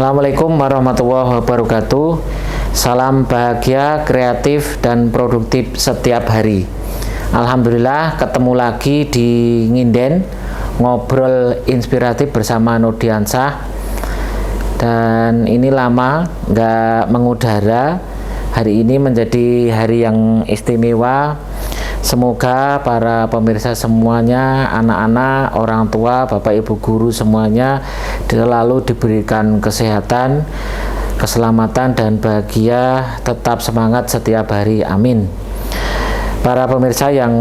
Assalamualaikum warahmatullahi wabarakatuh. Salam bahagia, kreatif, dan produktif setiap hari. Alhamdulillah ketemu lagi di Nginden, ngobrol inspiratif bersama Nurdiansah. Dan ini lama nggak mengudara. Hari ini menjadi hari yang istimewa. Semoga para pemirsa semuanya, anak-anak, orang tua, bapak ibu guru semuanya selalu diberikan kesehatan, keselamatan, dan bahagia, tetap semangat setiap hari. Amin. Para pemirsa yang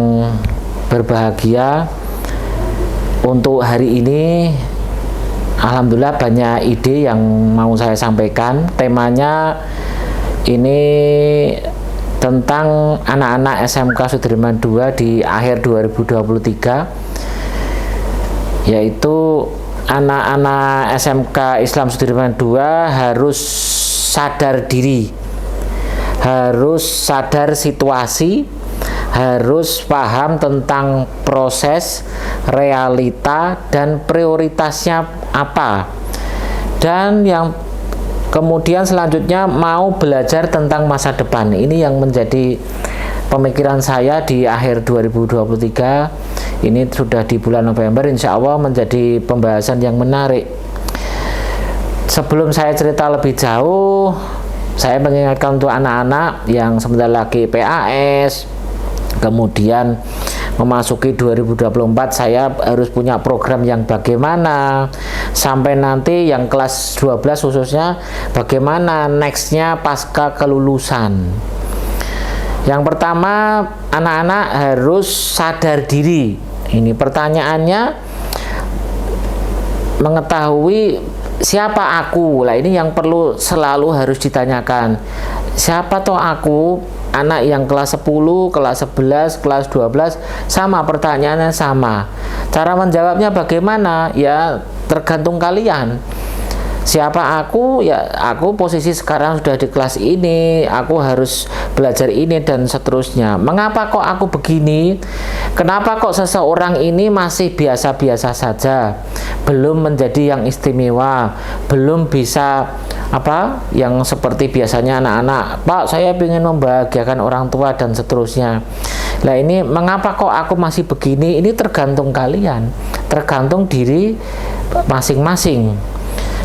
berbahagia, untuk hari ini alhamdulillah banyak ide yang mau saya sampaikan. Temanya ini tentang anak-anak SMK Sudirman II di akhir 2023, yaitu anak-anak SMK Islam Sudirman II harus sadar diri, harus sadar situasi, harus paham tentang proses, realita, dan prioritasnya apa. Dan yang kemudian selanjutnya mau belajar tentang masa depan. Ini yang menjadi pemikiran saya di akhir 2023. Ini sudah di bulan November, insya Allah menjadi pembahasan yang menarik. Sebelum saya cerita lebih jauh, saya mengingatkan untuk anak-anak yang sebentar lagi PAS, kemudian memasuki 2024, saya harus punya program yang bagaimana sampai nanti yang kelas 12 khususnya bagaimana nextnya pasca kelulusan. Yang pertama, anak-anak harus sadar diri. Ini pertanyaannya, mengetahui siapa aku. Lah ini yang perlu selalu harus ditanyakan. Siapa toh aku? Anak yang kelas 10, kelas 11, kelas 12 sama, pertanyaannya sama. Cara menjawabnya bagaimana? Ya tergantung kalian. Siapa aku? Ya aku posisi sekarang sudah di kelas ini, aku harus belajar ini dan seterusnya. Mengapa kok aku begini? Kenapa kok seseorang ini masih biasa-biasa saja? Belum menjadi yang istimewa, belum bisa yang seperti biasanya anak-anak. Pak, saya ingin membahagiakan orang tua dan seterusnya. Nah ini mengapa kok aku masih begini? Ini tergantung kalian, tergantung diri masing-masing.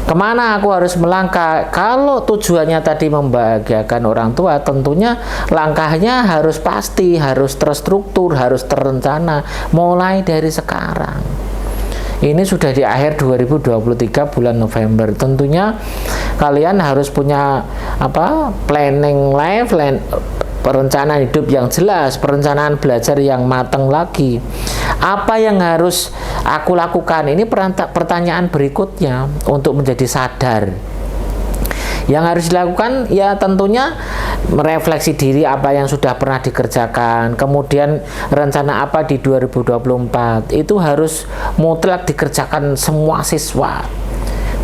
Kemana aku harus melangkah? Kalau tujuannya tadi membahagiakan orang tua, tentunya langkahnya harus pasti, harus terstruktur, harus terencana, mulai dari sekarang. Ini sudah di akhir 2023 bulan November. Tentunya kalian harus punya planning life, perencanaan hidup yang jelas, perencanaan belajar yang matang lagi. Apa yang harus aku lakukan? Ini pertanyaan berikutnya untuk menjadi sadar. Yang harus dilakukan ya tentunya merefleksi diri apa yang sudah pernah dikerjakan, kemudian rencana apa di 2024. Itu harus mutlak dikerjakan semua siswa,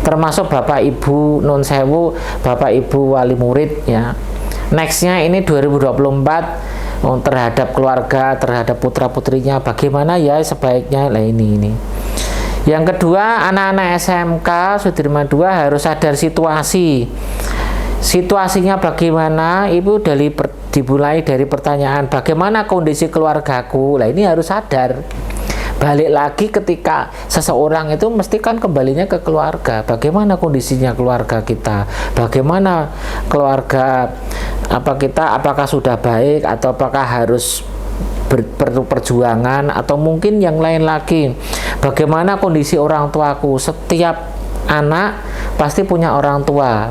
termasuk Bapak Ibu non sewu, Bapak Ibu wali murid ya. Nextnya ini 2024 terhadap keluarga, terhadap putra-putrinya bagaimana ya sebaiknya. Nah ini. Yang kedua, anak-anak SMK Sudirman II harus sadar situasi. Situasinya bagaimana? Ibu dimulai dari pertanyaan bagaimana kondisi keluargaku. Nah ini harus sadar. Balik lagi ketika seseorang itu mesti kan kembalinya ke keluarga. Bagaimana kondisinya keluarga kita? Bagaimana keluarga kita? Apakah sudah baik atau apakah harus perlu perjuangan atau mungkin yang lain lagi? Bagaimana kondisi orang tuaku? Setiap anak pasti punya orang tua,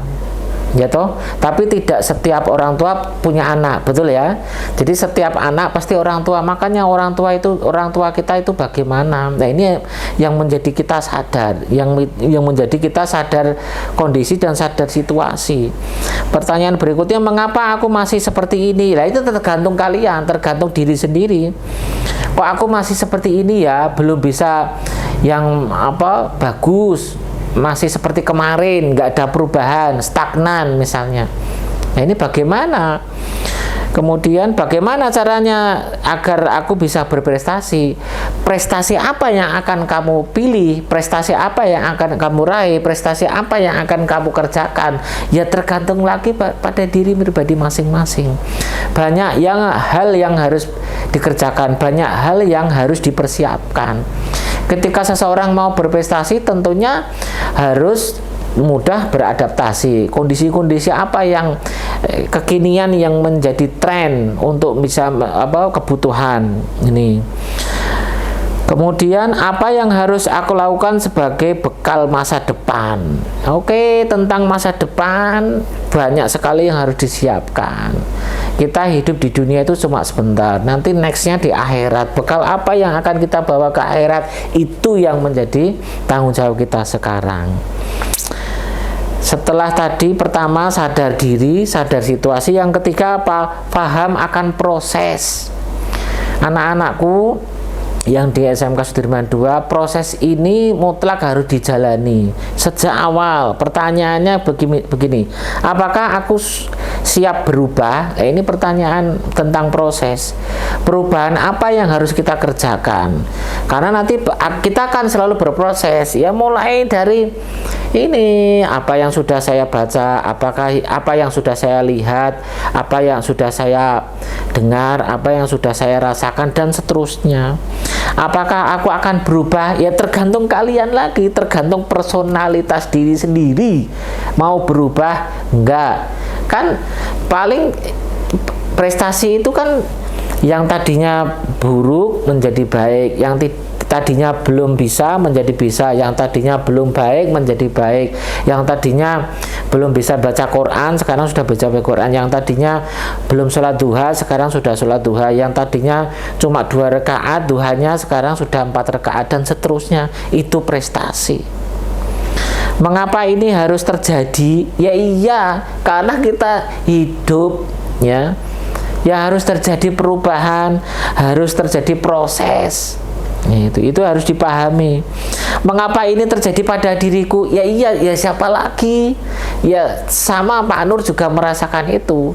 ya toh, tapi tidak setiap orang tua punya anak, betul ya. Jadi setiap anak pasti orang tua, makanya orang tua kita itu bagaimana. Nah ini yang menjadi kita sadar, yang menjadi kita sadar kondisi dan sadar situasi. Pertanyaan berikutnya, mengapa aku masih seperti ini? Nah itu tergantung kalian, tergantung diri sendiri. Kok aku masih seperti ini ya, belum bisa yang bagus, masih seperti kemarin, nggak ada perubahan, stagnan misalnya. Nah ini bagaimana? Kemudian bagaimana caranya agar aku bisa berprestasi? Prestasi apa yang akan kamu pilih? Prestasi apa yang akan kamu raih? Prestasi apa yang akan kamu kerjakan? Ya tergantung lagi pada diri pribadi masing-masing. Banyak hal yang harus dikerjakan, banyak hal yang harus dipersiapkan. Ketika seseorang mau berprestasi tentunya harus mudah beradaptasi. Kondisi-kondisi apa yang kekinian yang menjadi tren untuk bisa kebutuhan ini. Kemudian apa yang harus aku lakukan sebagai bekal masa depan? Oke, tentang masa depan banyak sekali yang harus disiapkan. Kita hidup di dunia itu cuma sebentar. Nanti nextnya di akhirat. Bekal apa yang akan kita bawa ke akhirat? Itu yang menjadi tanggung jawab kita sekarang. Setelah tadi pertama sadar diri, sadar situasi. Yang ketiga apa? Paham akan proses. Anak-anakku yang di SMK Sudirman II, proses ini mutlak harus dijalani sejak awal. Pertanyaannya begini, apakah aku siap berubah? Ini pertanyaan tentang proses. Perubahan apa yang harus kita kerjakan? Karena nanti kita akan selalu berproses, ya, mulai dari ini apa yang sudah saya baca, apa yang sudah saya lihat, apa yang sudah saya dengar, apa yang sudah saya rasakan, dan seterusnya. Apakah aku akan berubah? Ya tergantung kalian lagi, tergantung personalitas diri sendiri. Mau berubah enggak? Kan paling prestasi itu kan yang tadinya buruk menjadi baik, yang tadinya belum bisa menjadi bisa, yang tadinya belum baik menjadi baik, yang tadinya belum bisa baca Quran sekarang sudah baca Quran, yang tadinya belum sholat duha sekarang sudah sholat duha, yang tadinya cuma 2 rakaat duhanya sekarang sudah 4 rakaat, dan seterusnya. Itu prestasi. Mengapa ini harus terjadi? Ya iya, karena kita hidup, ya harus terjadi perubahan, harus terjadi proses. Itu harus dipahami. Mengapa ini terjadi pada diriku? Ya iya, ya siapa lagi? Ya sama Pak Nur juga merasakan itu.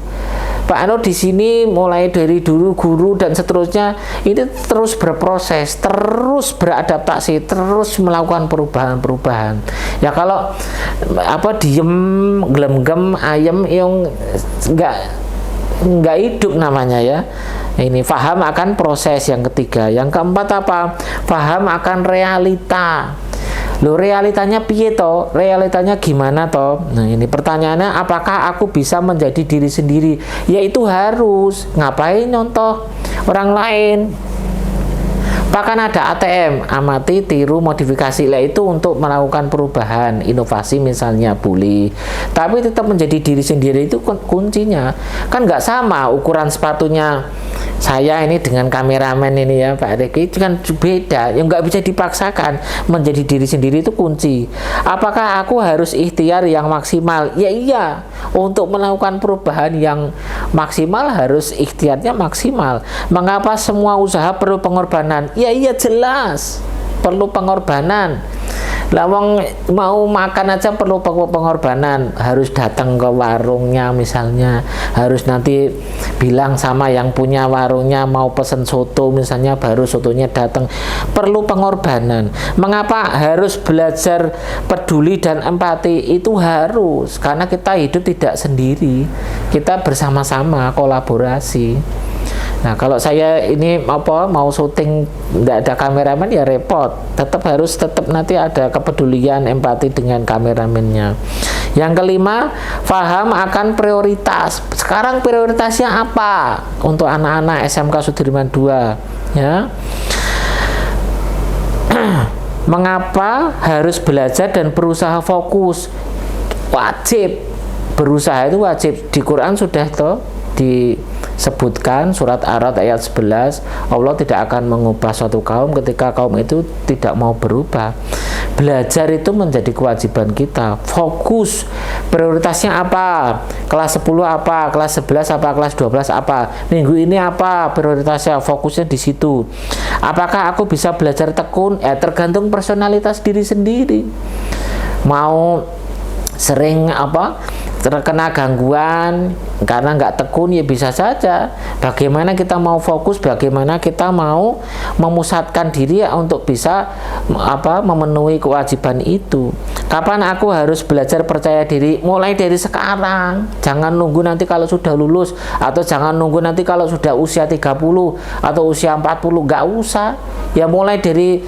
Pak Nur di sini mulai dari dulu guru dan seterusnya, ini terus berproses, terus beradaptasi, terus melakukan perubahan-perubahan. Ya kalau diem, gelem-gem, ayem, yang nggak hidup namanya, ya. Ini paham akan proses. Yang ketiga. Yang keempat apa? Paham akan realita. Loh, realitanya piye toh? Realitanya gimana toh? Nah, ini pertanyaannya, apakah aku bisa menjadi diri sendiri? Ya itu harus. Ngapain nyontoh orang lain? Bahkan ada ATM, amati, tiru, modifikasi. Lah itu untuk melakukan perubahan, inovasi misalnya boleh. Tapi tetap menjadi diri sendiri itu kuncinya. Kan nggak sama ukuran sepatunya saya ini dengan kameramen ini, ya Pak Riki, itu kan beda. Yang nggak bisa dipaksakan. Menjadi diri sendiri itu kunci. Apakah aku harus ikhtiar yang maksimal? Ya iya. Untuk melakukan perubahan yang maksimal harus ikhtiarnya maksimal. Mengapa semua usaha perlu pengorbanan? Ya iya jelas perlu pengorbanan. Lawang mau makan aja perlu pengorbanan, harus datang ke warungnya misalnya, harus nanti bilang sama yang punya warungnya mau pesen soto misalnya, baru sotonya datang, perlu pengorbanan. Mengapa harus belajar peduli dan empati? Itu harus, karena kita hidup tidak sendiri, kita bersama-sama kolaborasi. Nah, kalau saya ini mau syuting tidak ada kameramen ya repot. Tetap nanti ada kepedulian, empati dengan kameramennya. Yang kelima, paham akan prioritas. Sekarang prioritasnya apa untuk anak-anak SMK Sudirman II, ya? Mengapa harus belajar dan berusaha fokus? Wajib. Berusaha itu wajib. Di Quran sudah disebutkan surat Ar-Ra'd ayat 11, Allah tidak akan mengubah suatu kaum ketika kaum itu tidak mau berubah. Belajar itu menjadi kewajiban kita. Fokus, prioritasnya apa? Kelas 10 apa? Kelas 11 apa? Kelas 12 apa? Minggu ini apa prioritasnya? Fokusnya di situ. Apakah aku bisa belajar tekun? Tergantung personalitas diri sendiri. Mau sering terkena gangguan karena nggak tekun, ya bisa saja. Bagaimana kita mau fokus, bagaimana kita mau memusatkan diri untuk bisa memenuhi kewajiban itu. Kapan aku harus belajar percaya diri? Mulai dari sekarang. Jangan nunggu nanti kalau sudah lulus, atau jangan nunggu nanti kalau sudah usia 30 atau usia 40. Nggak usah. Ya mulai dari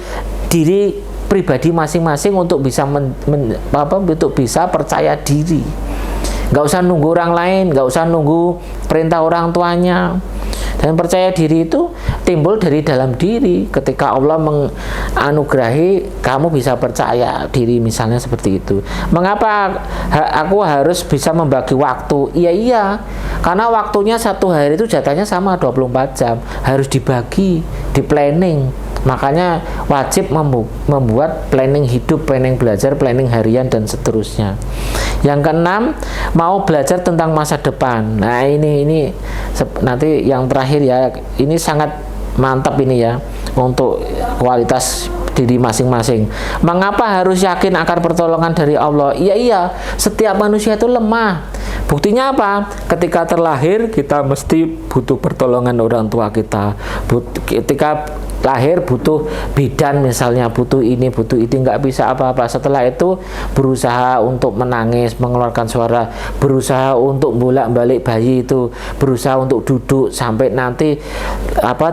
diri pribadi masing-masing untuk bisa untuk bisa percaya diri. Nggak usah nunggu orang lain, nggak usah nunggu perintah orang tuanya. Dan percaya diri itu timbul dari dalam diri. Ketika Allah menganugerahi kamu bisa percaya diri, misalnya seperti itu. Mengapa aku harus bisa membagi waktu? Iya, karena waktunya satu hari itu jatahnya sama 24 jam. Harus dibagi, di planning. Makanya wajib membuat planning hidup, planning belajar, planning harian, dan seterusnya. Yang keenam, mau belajar tentang masa depan. Nah ini nanti yang terakhir ya, ini sangat mantap ini ya, untuk kualitas diri masing-masing. Mengapa harus yakin akan pertolongan dari Allah? Iya, setiap manusia itu lemah. Buktinya apa? Ketika terlahir kita mesti butuh pertolongan orang tua kita. Ketika lahir butuh bidan misalnya, butuh ini, nggak bisa apa-apa. Setelah itu berusaha untuk menangis, mengeluarkan suara, berusaha untuk bolak-balik bayi itu, berusaha untuk duduk sampai nanti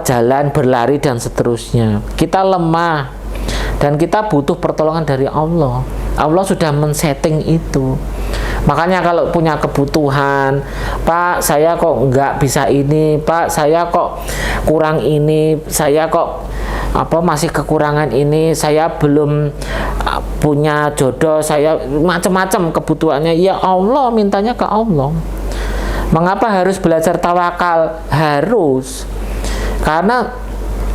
jalan, berlari, dan seterusnya. Kita lemah dan kita butuh pertolongan dari Allah. Allah sudah men-setting itu. Makanya kalau punya kebutuhan, Pak saya kok nggak bisa ini, Pak saya kok kurang ini, saya kok masih kekurangan ini, saya belum punya jodoh, saya macam-macam kebutuhannya. Ya Allah, mintanya ke Allah. Mengapa harus belajar tawakal? Harus, karena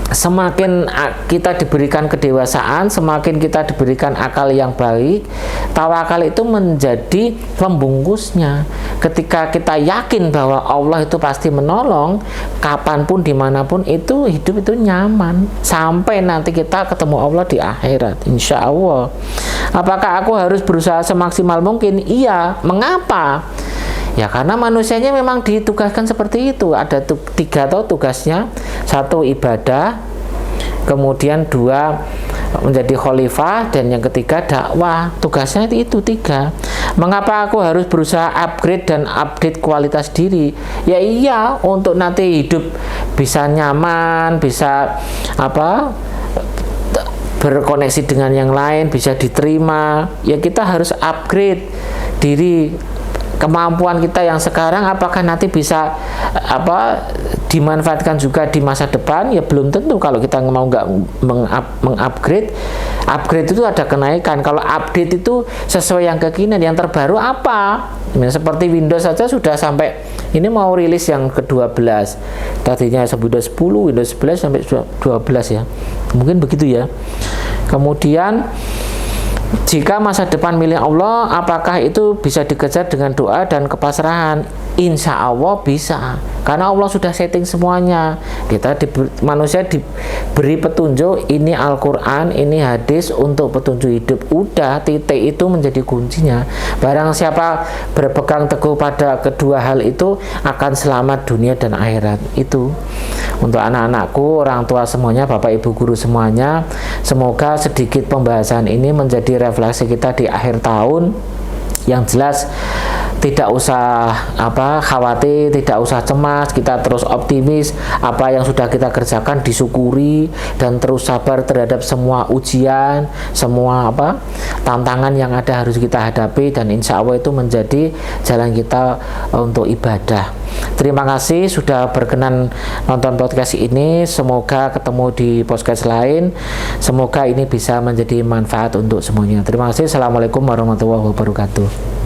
semakin kita diberikan kedewasaan, semakin kita diberikan akal yang baik, tawakal itu menjadi pembungkusnya. Ketika kita yakin bahwa Allah itu pasti menolong, kapanpun, dimanapun, itu hidup itu nyaman sampai nanti kita ketemu Allah di akhirat, insya Allah. Apakah aku harus berusaha semaksimal mungkin? Iya. Mengapa? Ya karena manusianya memang ditugaskan seperti itu. Ada tiga tugasnya. Satu, ibadah. Kemudian dua, menjadi khalifah. Dan yang ketiga, dakwah. Tugasnya itu tiga. Mengapa aku harus berusaha upgrade dan update kualitas diri? Ya iya, untuk nanti hidup bisa nyaman, bisa berkoneksi dengan yang lain, bisa diterima. Ya kita harus upgrade diri. Kemampuan kita yang sekarang apakah nanti bisa dimanfaatkan juga di masa depan? Ya belum tentu. Kalau kita mau nggak mengupgrade, upgrade itu ada kenaikan. Kalau update itu sesuai yang kekinian, yang terbaru apa? Seperti Windows saja sudah sampai ini mau rilis yang ke-12. Tadinya Windows 10, Windows 11 sampai 12 ya. Mungkin begitu ya. Kemudian jika masa depan milik Allah, apakah itu bisa dikejar dengan doa dan kepasrahan? Insya Allah bisa, karena Allah sudah setting semuanya. Manusia diberi petunjuk, ini Al-Quran, ini hadis untuk petunjuk hidup. Udah, titik itu menjadi kuncinya. Barang siapa berpegang teguh pada kedua hal itu akan selamat dunia dan akhirat. Itu untuk anak-anakku, orang tua semuanya, bapak ibu guru semuanya. Semoga sedikit pembahasan ini menjadi refleksi kita di akhir tahun. Yang jelas tidak usah khawatir, tidak usah cemas, kita terus optimis. Apa yang sudah kita kerjakan disyukuri dan terus sabar terhadap semua ujian, semua tantangan yang ada harus kita hadapi, dan insya Allah itu menjadi jalan kita untuk ibadah. Terima kasih sudah berkenan nonton podcast ini. Semoga ketemu di podcast lain. Semoga ini bisa menjadi manfaat untuk semuanya. Terima kasih. Assalamualaikum warahmatullahi wabarakatuh.